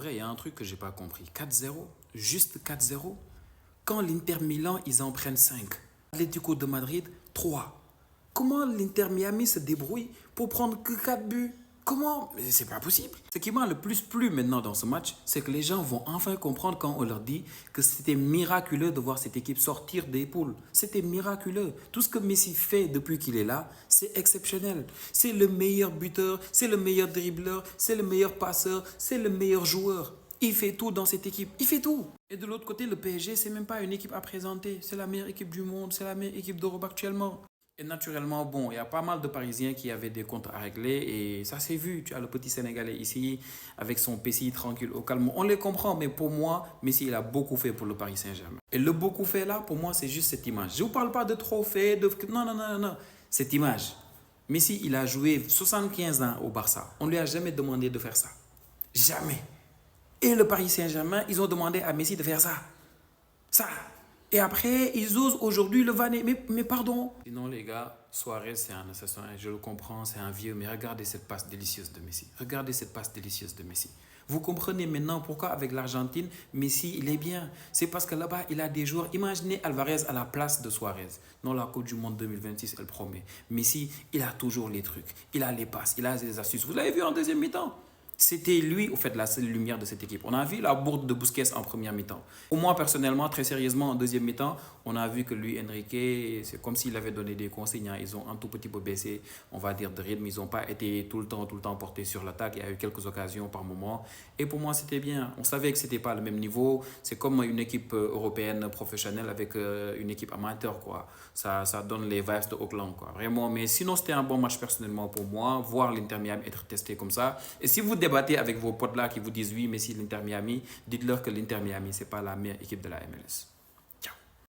vrai, il y a un truc que j'ai pas compris. 4-0, juste 4-0. Quand l'Inter Milan, ils en prennent 5. Atlético de Madrid, 3. Comment l'Inter Miami se débrouille pour prendre que 4 buts? Comment? Mais c'est pas possible. Ce qui m'a le plus plu maintenant dans ce match, c'est que les gens vont enfin comprendre quand on leur dit que c'était miraculeux de voir cette équipe sortir des poules. C'était miraculeux. Tout ce que Messi fait depuis qu'il est là, c'est exceptionnel. C'est le meilleur buteur, c'est le meilleur dribbleur, c'est le meilleur passeur, c'est le meilleur joueur. Il fait tout dans cette équipe. Il fait tout. Et de l'autre côté, le PSG, c'est même pas une équipe à présenter. C'est la meilleure équipe du monde. C'est la meilleure équipe d'Europe actuellement. Et naturellement, bon, il y a pas mal de Parisiens qui avaient des comptes à régler et ça s'est vu. Tu as le petit Sénégalais ici avec son PCI tranquille au calme. On les comprend, mais pour moi, Messi, il a beaucoup fait pour le Paris Saint-Germain. Et le beaucoup fait là, pour moi, c'est juste cette image. Je ne vous parle pas de trophée, de... Non, non, non, non, non. Cette image. Messi, il a joué 75 ans au Barça. On ne lui a jamais demandé de faire ça. Jamais. Et le Paris Saint-Germain, ils ont demandé à Messi de faire ça. Ça. Et après, ils osent aujourd'hui le vanner. Mais pardon. Sinon, les gars, Suarez, c'est un assassin. Je le comprends, c'est un vieux. Mais regardez cette passe délicieuse de Messi. Regardez cette passe délicieuse de Messi. Vous comprenez maintenant pourquoi avec l'Argentine, Messi, il est bien. C'est parce que là-bas, il a des joueurs. Imaginez Alvarez à la place de Suarez. Non, la Coupe du Monde 2026, elle promet. Messi, il a toujours les trucs. Il a les passes, il a les astuces. Vous l'avez vu en deuxième mi-temps. C'était lui, au fait, la seule lumière de cette équipe. On a vu la bourde de Busquets en première mi-temps. Pour moi, personnellement, très sérieusement, en deuxième mi-temps, on a vu que lui, Enrique, c'est comme s'il avait donné des consignes. Ils ont un tout petit peu baissé, on va dire, de rythme. Ils n'ont pas été tout le temps portés sur l'attaque. Il y a eu quelques occasions par moment. Et pour moi, c'était bien. On savait que ce n'était pas le même niveau. C'est comme une équipe européenne professionnelle avec une équipe amateur, quoi. Ça donne les vibes de Auckland, quoi. Vraiment. Mais sinon, c'était un bon match personnellement pour moi. Voir l'Inter Miami être testé comme ça. Et si vous débattez avec vos potes là qui vous disent oui, mais si l'Inter Miami, dites-leur que l'Inter Miami, ce n'est pas la meilleure équipe de la MLS.